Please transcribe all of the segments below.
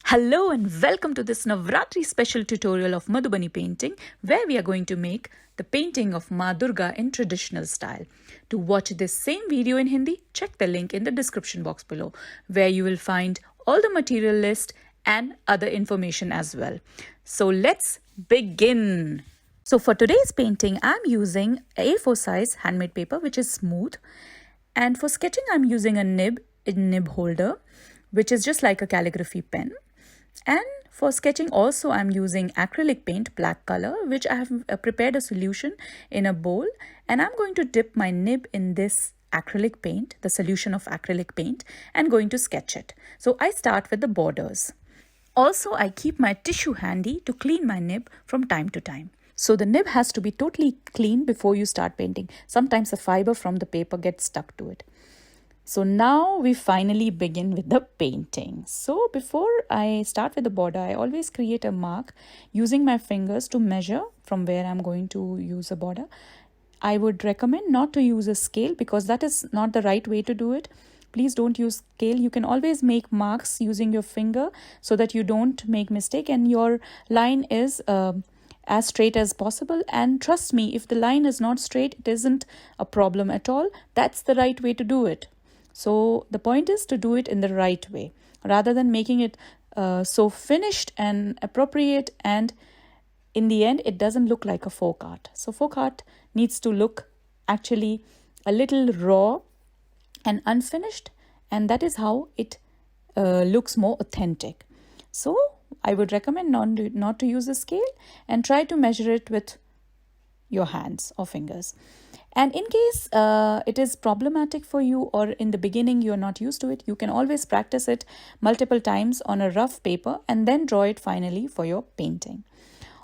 Hello and welcome to this Navaratri special tutorial of Madhubani painting, where we are going to make the painting of Maa Durga in traditional style. To watch this same video in Hindi, check the link in the description box below, where you will find all the material list and other information as well. So let's begin. So for today's painting, I'm using A4 size handmade paper, which is smooth. And for sketching, I'm using a nib holder, which is just like a calligraphy pen. And for sketching also, I'm using acrylic paint, black color, which I have prepared a solution in a bowl. And I'm going to dip my nib in this acrylic paint, the solution of acrylic paint, and going to sketch it. So I start with the borders. Also, I keep my tissue handy to clean my nib from time to time. So the nib has to be totally clean before you start painting. Sometimes the fiber from the paper gets stuck to it. So now we finally begin with the painting. So before I start with the border, I always create a mark using my fingers to measure from where I'm going to use a border. I would recommend not to use a scale because that is not the right way to do it. Please don't use scale. You can always make marks using your finger so that you don't make mistake and your line is as straight as possible. And trust me, if the line is not straight, it isn't a problem at all. That's the right way to do it. So the point is to do it in the right way rather than making it so finished and appropriate, and in the end it doesn't look like a folk art. So folk art needs to look actually a little raw and unfinished, and that is how it looks more authentic. So I would recommend not to use a scale and try to measure it with your hands or fingers. And in case it is problematic for you or in the beginning you're not used to it, you can always practice it multiple times on a rough paper and then draw it finally for your painting.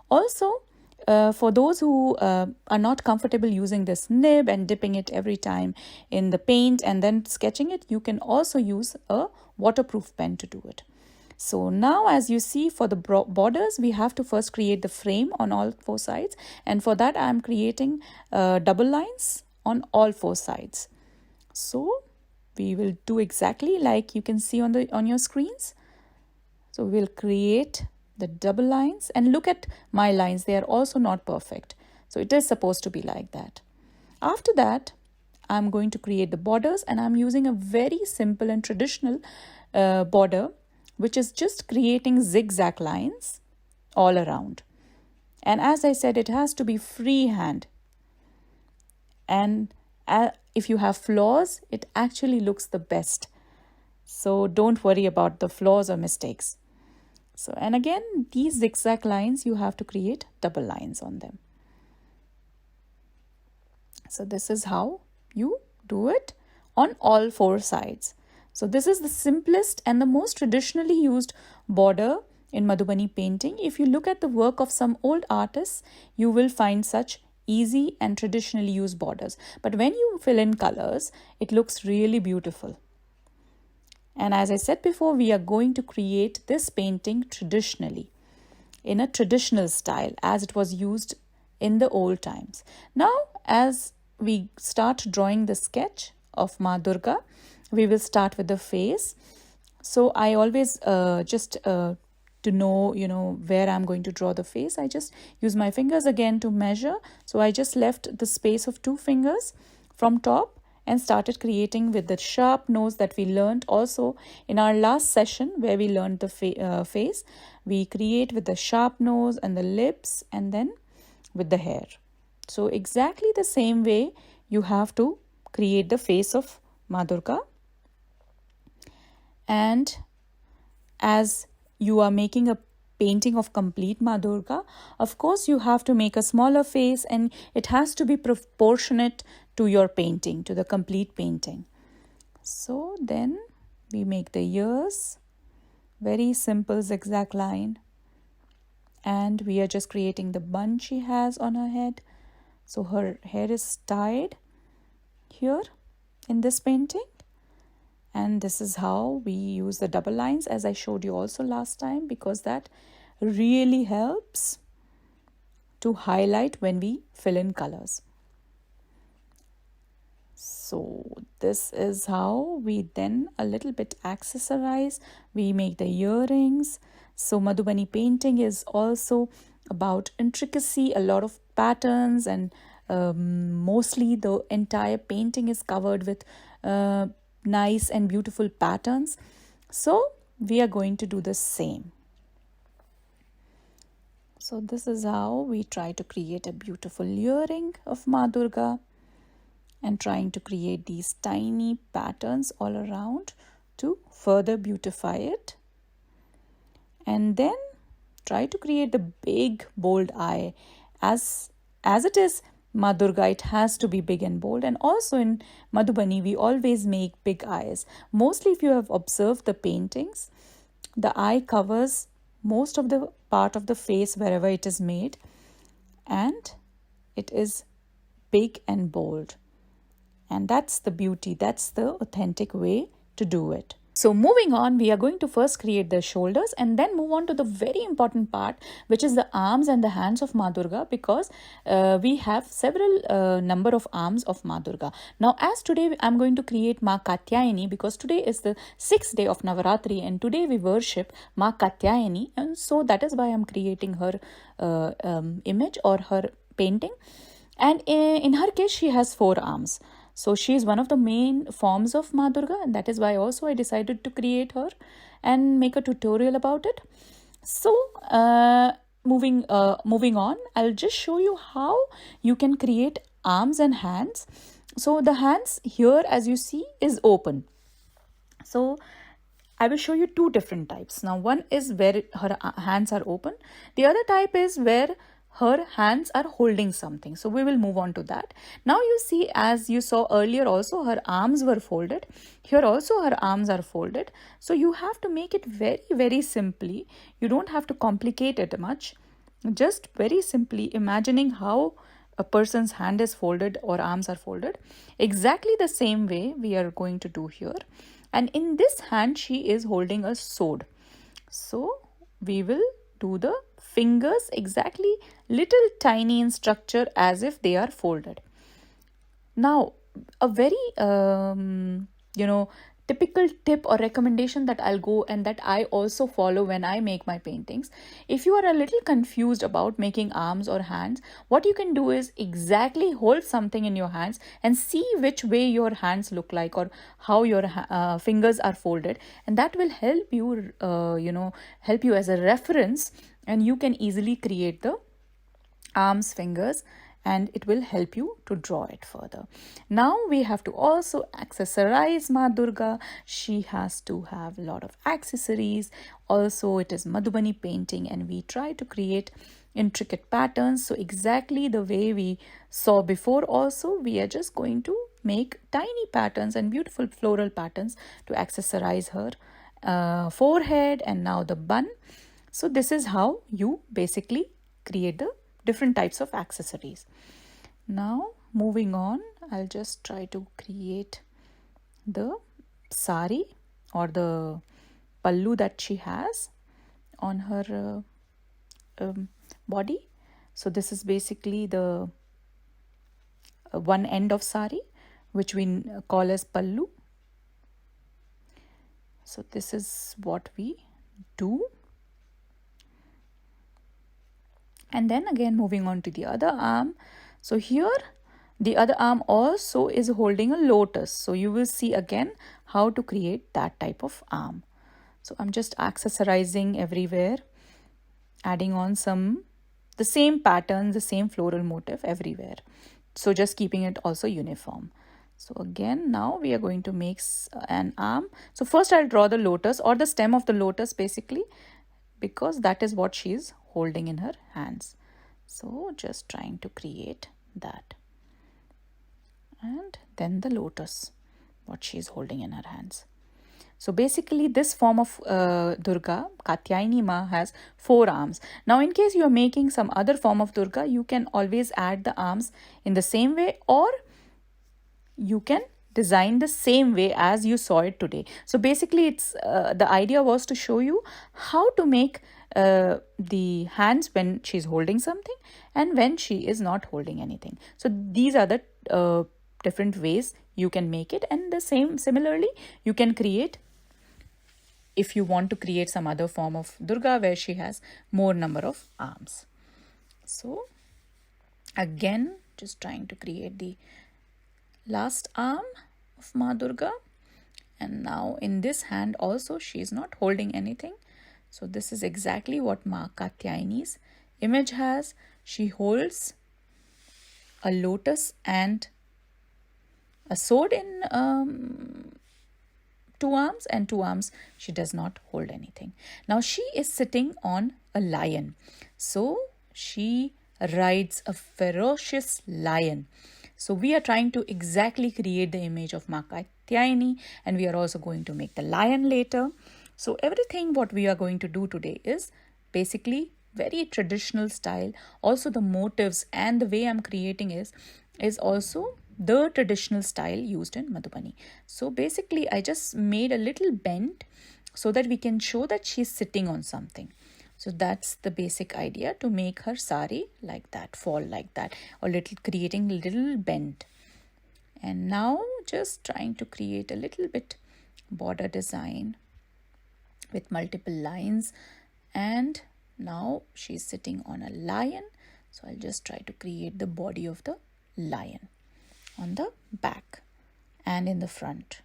Also, for those who are not comfortable using this nib and dipping it every time in the paint and then sketching it, you can also use a waterproof pen to do it. So now, as you see, for the borders, we have to first create the frame on all four sides. And for that, I'm creating double lines on all four sides. So we will do exactly like you can see on your screens. So we'll create the double lines and look at my lines. They are also not perfect. So it is supposed to be like that. After that, I'm going to create the borders, and I'm using a very simple and traditional border, which is just creating zigzag lines all around. And as I said, it has to be freehand. And if you have flaws, it actually looks the best. So don't worry about the flaws or mistakes. So, and again, these zigzag lines, you have to create double lines on them. So this is how you do it on all four sides. So this is the simplest and the most traditionally used border in Madhubani painting. If you look at the work of some old artists, you will find such easy and traditionally used borders. But when you fill in colors, it looks really beautiful. And as I said before, we are going to create this painting traditionally, in a traditional style as it was used in the old times. Now, as we start drawing the sketch of Maa Durga, we will start with the face. So I always to know, where I'm going to draw the face, I just use my fingers again to measure. So I just left the space of 2 fingers from top and started creating with the sharp nose that we learned also in our last session where we learned the face. We create with the sharp nose and the lips and then with the hair. So exactly the same way you have to create the face of Maa Durga. And as you are making a painting of complete Maa Durga, of course you have to make a smaller face, and it has to be proportionate to your painting, to the complete painting. So then we make the ears, very simple zigzag line, and we are just creating the bun she has on her head. So her hair is tied here in this painting. And this is how we use the double lines, as I showed you also last time, because that really helps to highlight when we fill in colors. So this is how we then a little bit accessorize. We make the earrings. So Madhubani painting is also about intricacy, a lot of patterns, and mostly the entire painting is covered with nice and beautiful patterns. So we are going to do the same. So this is how we try to create a beautiful earring of Maa Durga, and trying to create these tiny patterns all around to further beautify it. And then try to create the big bold eye. As it is Maa Durga, it has to be big and bold. And also in Madhubani, we always make big eyes. Mostly if you have observed the paintings, the eye covers most of the part of the face wherever it is made, and it is big and bold. And that's the beauty, that's the authentic way to do it. So moving on, we are going to first create the shoulders and then move on to the very important part, which is the arms and the hands of Maa Durga, because we have several number of arms of Maa Durga. Now, as today I'm going to create Maa Katyayani, because today is the 6th day of Navaratri and today we worship Maa Katyayani, and so that is why I'm creating her image or her painting. And in her case, she has 4 arms. So she is one of the main forms of Maa Durga, and that is why also I decided to create her and make a tutorial about it. So moving on, I'll just show you how you can create arms and hands. So the hands here, as you see, is open. So I will show you 2 different types. Now one is where her hands are open. The other type is where her hands are holding something. So we will move on to that. Now you see, as you saw earlier also, her arms were folded. Here also her arms are folded. So you have to make it very, very simply. You don't have to complicate it much. Just very simply imagining how a person's hand is folded or arms are folded. Exactly the same way we are going to do here. And in this hand, she is holding a sword. So we will do the fingers exactly little tiny in structure as if they are folded. Now, a very typical tip or recommendation that I'll go and that I also follow when I make my paintings. If you are a little confused about making arms or hands, what you can do is exactly hold something in your hands and see which way your hands look like or how your fingers are folded, and that will help you help you as a reference, and you can easily create the arms, fingers, and it will help you to draw it further. Now we have to also accessorize Maa Durga. She has to have a lot of accessories. Also, it is Madhubani painting and we try to create intricate patterns. So exactly the way we saw before also, we are just going to make tiny patterns and beautiful floral patterns to accessorize her forehead and now the bun. So this is how you basically create the different types of accessories. Now moving on, I'll just try to create the sari or the pallu that she has on her body. So this is basically the one end of sari, which we call as pallu. So this is what we do. And then again moving on to the other arm. So here the other arm also is holding a lotus. So you will see again how to create that type of arm. So I'm just accessorizing everywhere, adding on the same pattern, the same floral motif everywhere. So just keeping it also uniform. So again, now we are going to make an arm. So first I'll draw the lotus or the stem of the lotus basically, because that is what she is holding in her hands. So just trying to create that. And then the lotus, what she is holding in her hands. So basically this form of Durga, Katyayani Ma, has 4 arms. Now in case you are making some other form of Durga, you can always add the arms in the same way, or you can design the same way as you saw it today. So basically it's the idea was to show you how to make the hands when she's holding something and when she is not holding anything. So these are the different ways you can make it, and similarly you can create if you want to create some other form of Durga where she has more number of arms. So again, just trying to create the last arm of Maa Durga, and now in this hand also she is not holding anything. So this is exactly what Maa Katyayani's image has. She holds a lotus and a sword in two arms, and two arms she does not hold anything. Now she is sitting on a lion. So she rides a ferocious lion. So we are trying to exactly create the image of Maa Katyayani, and we are also going to make the lion later. So everything what we are going to do today is basically very traditional style. Also the motifs and the way I'm creating is also the traditional style used in Madhubani. So basically I just made a little bend so that we can show that she's sitting on something. So that's the basic idea, to make her sari like that, fall like that, or creating a little bend. And now just trying to create a little bit border design with multiple lines, and now she's sitting on a lion. So I'll just try to create the body of the lion on the back and in the front.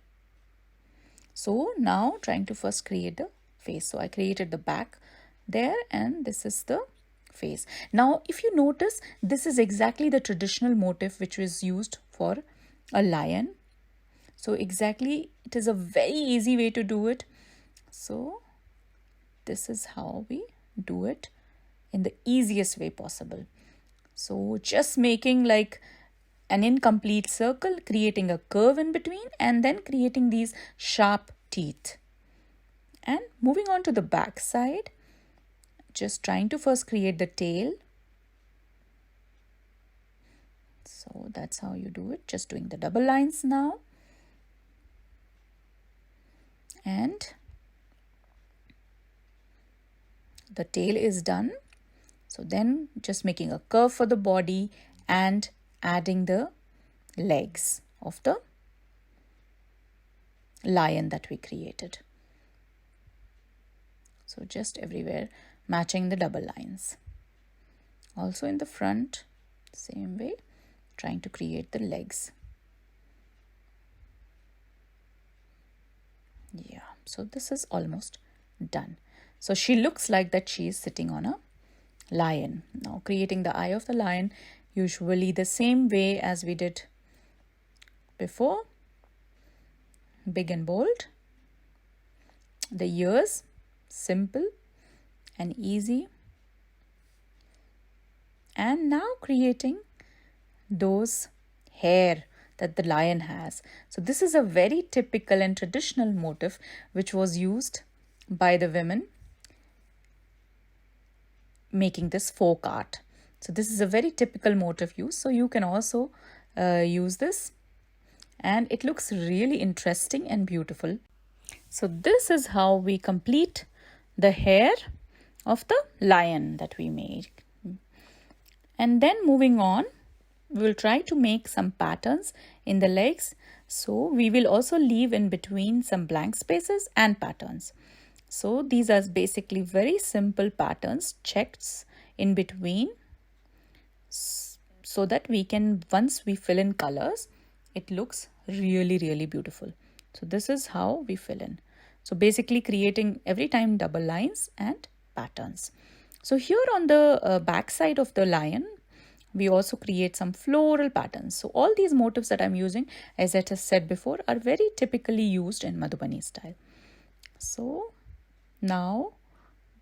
So now trying to first create the face. So I created the back there, and this is the face. Now if you notice, this is exactly the traditional motif which was used for a lion. So exactly, it is a very easy way to do it. So this is how we do it in the easiest way possible. So just making like an incomplete circle, creating a curve in between, and then creating these sharp teeth. And moving on to the back side, just trying to first create the tail. So that's how you do it, just doing the double lines now. And the tail is done. So then just making a curve for the body and adding the legs of the lion that we created. So just everywhere matching the double lines. Also in the front, same way, trying to create the legs. Yeah, so this is almost done. So she looks like that she is sitting on a lion. Now creating the eye of the lion, usually the same way as we did before. Big and bold. The ears, simple and easy. And now creating those hair that the lion has. So this is a very typical and traditional motif which was used by the women making this folk art. So this is a very typical motif use. So you can also use this, and it looks really interesting and beautiful. So this is how we complete the hair of the lion that we made. And then moving on, we will try to make some patterns in the legs. So we will also leave in between some blank spaces and patterns. So these are basically very simple patterns, checks in between, so that we can, once we fill in colors, it looks really, really beautiful. So this is how we fill in. So basically creating every time double lines and patterns. So here on the back side of the lion, we also create some floral patterns. So all these motifs that I'm using, as I just said before, are very typically used in Madhubani style. So now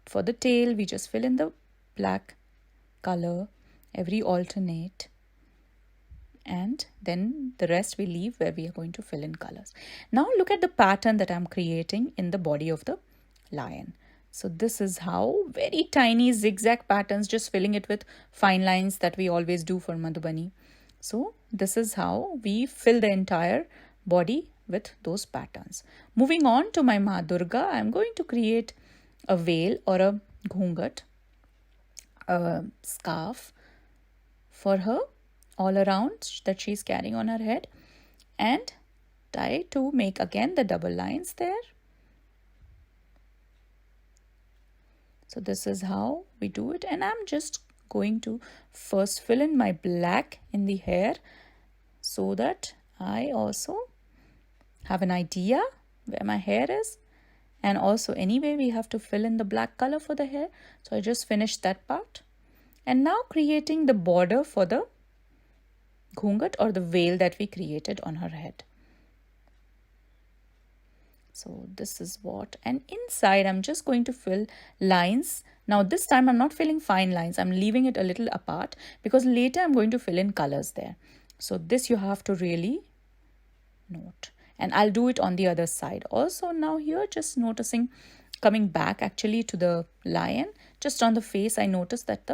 for the tail, we just fill in the black color, every alternate, and then the rest we leave where we are going to fill in colors. Now look at the pattern that I'm creating in the body of the lion. So this is how, very tiny zigzag patterns, just filling it with fine lines that we always do for Madhubani. So this is how we fill the entire body with those patterns. Moving on to my Maa Durga, I'm going to create a veil or a ghungat, a scarf for her all around that she's carrying on her head. and try to make again the double lines there. So this is how we do it, and I'm just going to first fill in my black in the hair so that I also have an idea where my hair is. And also anyway we have to fill in the black color for the hair, so I just finished that part. And now creating the border for the ghungat or the veil that we created on her head. So this is what, and inside I'm just going to fill lines. Now this time I'm not filling fine lines, I'm leaving it a little apart because later I'm going to fill in colors there. So this you have to really note, and I'll do it on the other side also. Now here just noticing, coming back actually to the lion, just on the face I noticed that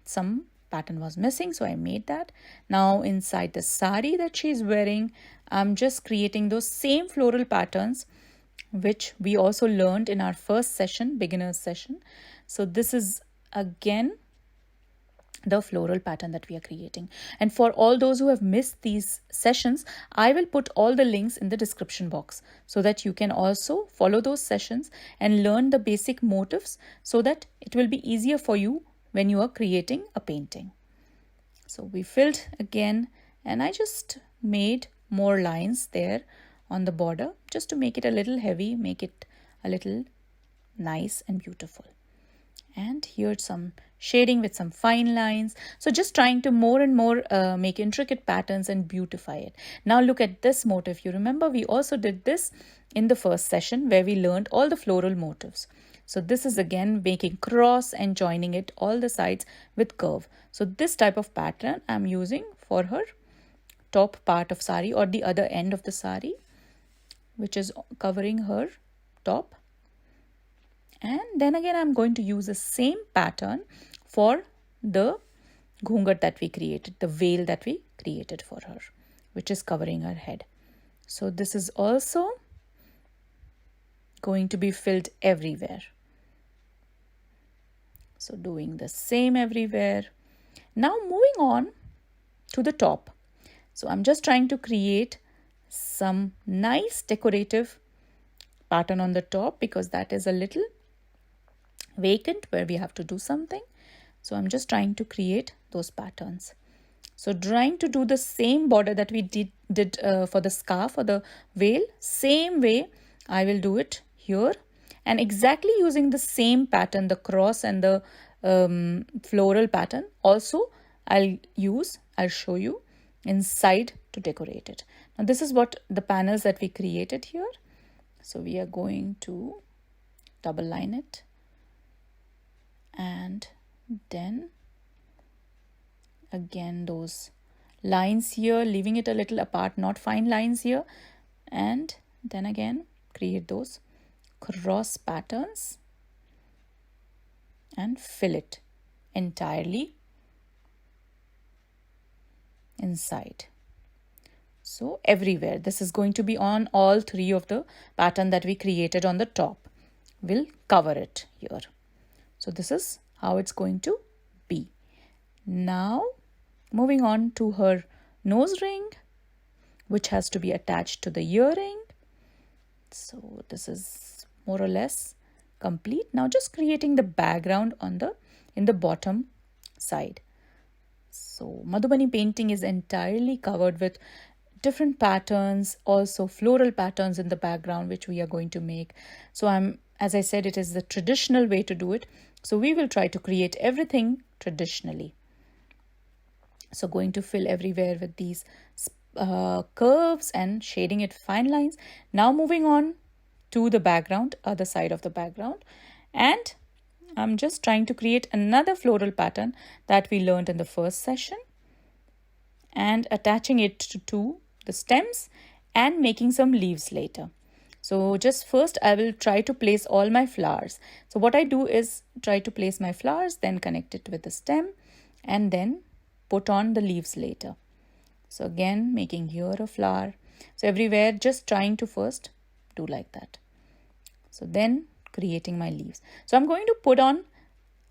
some pattern was missing, so I made that. Now inside the sari that she's wearing, I'm just creating those same floral patterns which we also learned in our first session, beginner's session. So this is again the floral pattern that we are creating. And for all those who have missed these sessions, I will put all the links in the description box so that you can also follow those sessions and learn the basic motifs so that it will be easier for you when you are creating a painting. So we filled again, and I just made more lines there on the border just to make it a little heavy, make it a little nice and beautiful. And here some shading with some fine lines. So just trying to more and more make intricate patterns and beautify it. Now look at this motif. You remember we also did this in the first session where we learned all the floral motifs. So this is again making cross and joining it all the sides with curve. So this type of pattern I'm using for her top part of sari or the other end of the sari, which is covering her top. And then again I'm going to use the same pattern for the ghungat that we created, the veil that we created for her, which is covering her head. So this is also going to be filled everywhere. So doing the same everywhere. Now moving on to the top. So I'm just trying to create some nice decorative pattern on the top because that is a little vacant where we have to do something. So I'm just trying to create those patterns. So trying to do the same border that we did for the scarf or the veil, same way I will do it here, and exactly using the same pattern, the cross and the floral pattern also I'll show you inside to decorate it. Now this is what the panels that we created here. So we are going to double line it and then again those lines here, leaving it a little apart, not fine lines here, and then again create those cross patterns and fill it entirely inside. So everywhere, this is going to be on all three of the pattern that we created on the top. We'll cover it here. So this is how it's going to be. Now moving on to her nose ring, which has to be attached to the earring. So this is more or less complete. Now just creating the background in the bottom side. So Madhubani painting is entirely covered with different patterns, also floral patterns in the background, which we are going to make. So as I said, it is the traditional way to do it. So we will try to create everything traditionally. So going to fill everywhere with these curves and shading it fine lines. Now moving on to the background, other side of the background. And I'm just trying to create another floral pattern that we learned in the first session and attaching it to the stems and making some leaves later. So just first I will try to place all my flowers. So what I do is try to place my flowers, then connect it with the stem and then put on the leaves later. So again making here a flower. So everywhere just trying to first do like that. So then creating my leaves. So I'm going to put on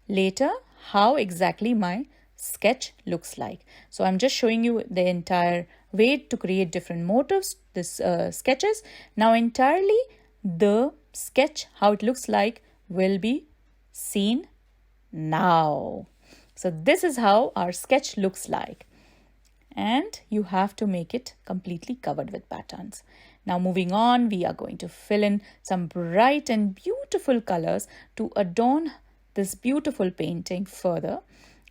later how exactly my sketch looks like. So I'm just showing you the entire way to create different motifs, this sketches. Now entirely the sketch, how it looks like, will be seen now. So this is how our sketch looks like. And you have to make it completely covered with patterns. Now moving on, we are going to fill in some bright and beautiful colors to adorn this beautiful painting further.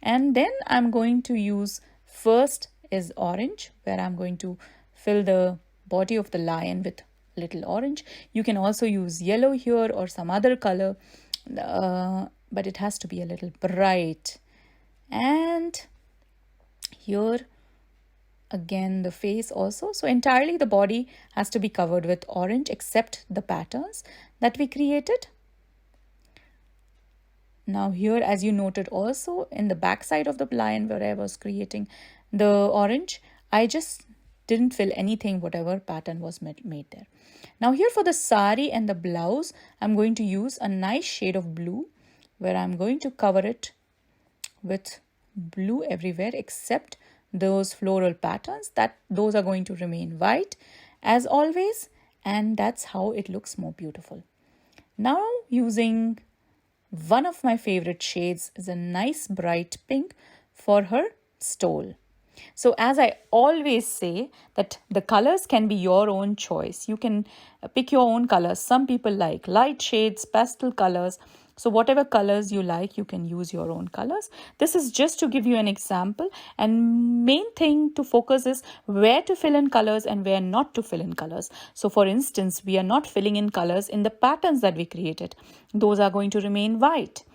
And then I'm going to use, first is orange, where I'm going to fill the body of the lion with little orange. You can also use yellow here or some other color, but it has to be a little bright. And here again the face also. So entirely the body has to be covered with orange except the patterns that we created. Now here, as you noted also, in the back side of the lion where I was creating the orange, I just didn't fill anything, whatever pattern was made there. Now here for the sari and the blouse, I'm going to use a nice shade of blue, where I'm going to cover it with blue everywhere except those floral patterns, that those are going to remain white as always, and that's how it looks more beautiful. Now using one of my favorite shades is a nice bright pink for her stole. So as I always say, that the colors can be your own choice. You can pick your own colors. Some people like light shades, pastel colors. So whatever colors you like, you can use your own colors. This is just to give you an example, and main thing to focus is where to fill in colors and where not to fill in colors. So for instance, we are not filling in colors in the patterns that we created. Those are going to remain white,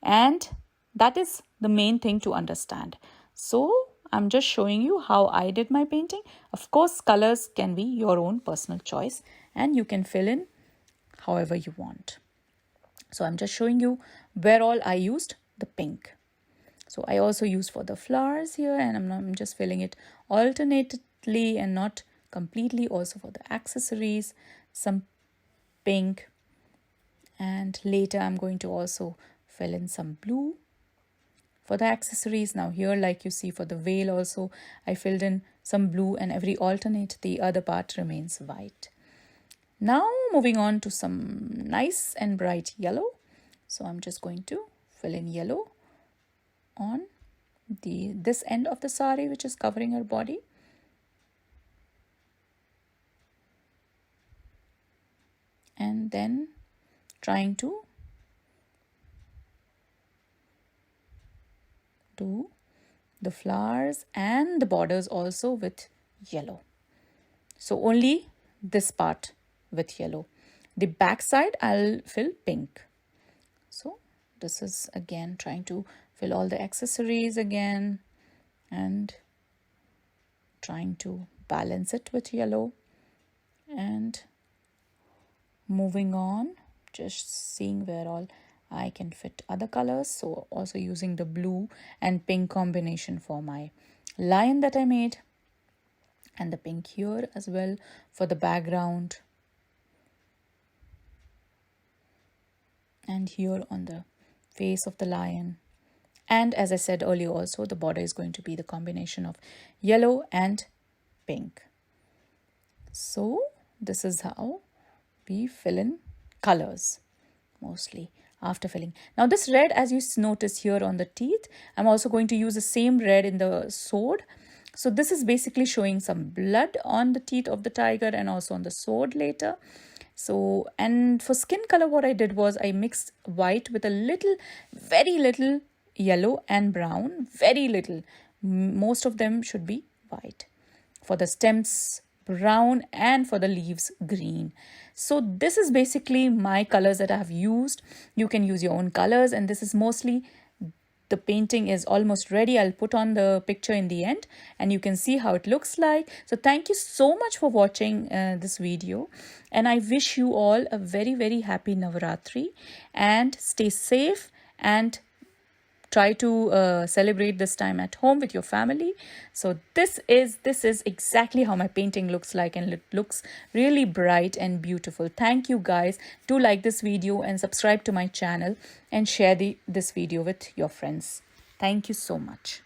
and that is the main thing to understand. So I'm just showing you how I did my painting. Of course, colors can be your own personal choice and you can fill in however you want. So I'm just showing you where all I used the pink. So I also used for the flowers here, and I'm just filling it alternately and not completely. Also for the accessories, some pink. And later I'm going to also fill in some blue for the accessories. Now here, like you see for the veil also, I filled in some blue, and every alternate, the other part remains white. Now moving on to some nice and bright yellow. So I'm just going to fill in yellow on this end of the sari, which is covering her body. And then trying to do the flowers and the borders also with yellow. So only this part with yellow. The back side I'll fill pink. So this is again trying to fill all the accessories again and trying to balance it with yellow, and moving on, just seeing where all I can fit other colors. So also using the blue and pink combination for my lion that I made, and the pink here as well for the background, and here on the face of the lion. And as I said earlier also, the border is going to be the combination of yellow and pink. So this is how we fill in colors mostly after filling. Now this red, as you notice here on the teeth, I'm also going to use the same red in the sword. So this is basically showing some blood on the teeth of the tiger and also on the sword later. So, and for skin color, what I did was I mixed white with a little, very little yellow and brown, very little. Most of them should be white. For the stems, brown, and for the leaves, green. So this is basically my colors that I have used. You can use your own colors, and this is mostly, the painting is almost ready. I'll put on the picture in the end and you can see how it looks like. So thank you so much for watching this video, and I wish you all a very, very happy Navaratri, and stay safe and try to celebrate this time at home with your family. So this is exactly how my painting looks like, and it looks really bright and beautiful. Thank you guys. Do like this video and subscribe to my channel and share this video with your friends. Thank you so much.